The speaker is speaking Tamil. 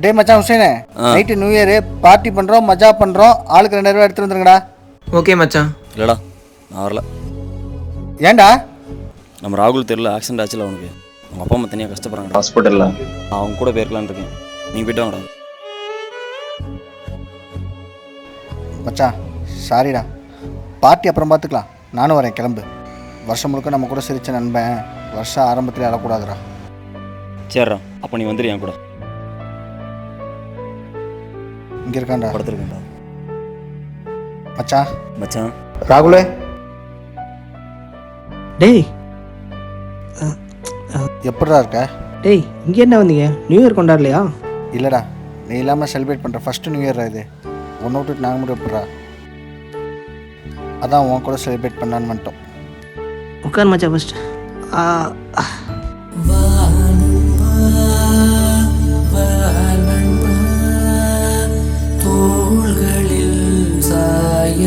டே மச்சான் ஹுசேனே, நைட்டு நியூ இயர் பார்ட்டி பண்ணுறோம், மஜா பண்ணுறோம், ஆளுக்கு 2000 ரூபா எடுத்து வந்துருங்கடா. ஓகே மச்சான். இல்லைடா நான் வரல. ஏன்டா? நம்ம ராகுல் தெரியல ஆக்சிடென்ட் ஆச்சுல அவனுக்கு. அவங்க அப்பா அம்மா தனியாக கஷ்டப்படுறாங்க ஹாஸ்பிட்டலில். நான் அவங்க கூட போயிருக்கலான்னு இருக்கேன். நீங்கள் போய்ட்டு வாங்கடா. மச்சான் சாரிடா, பார்ட்டி அப்புறம் பார்த்துக்கலாம். நானும் வரேன், கிளம்பு. வருஷம் முழுக்க நம்ம கூட சிரிச்ச நண்பன் வருஷம் ஆரம்பத்தில் அழக்கூடாதுடா. சரிடா, அப்போ நீ வந்துடு என் கூட. இங்கே இருக்கான்டா படுத்துருக்கேன்டா. மச்சான். மச்சான் ராகுலே. டேய் எப்படிடா இருக்க? டேய் இங்கே என்ன வந்தீங்க? நியூ இயர் கொண்டாடலையா? இல்லைடா, நீ இல்லாமல் செலிப்ரேட் பண்ணுற ஃபஸ்ட்டு நியூ இயர் இது. ஒன்று விட்டுட்டு நாங்கள் மட்டும் எப்படிடா? அதான் உன் கூட செலிப்ரேட் பண்ணான்னு வந்துட்டோம். உட்கார் மச்சான் ஃபர்ஸ்ட். தோள்களில் சாய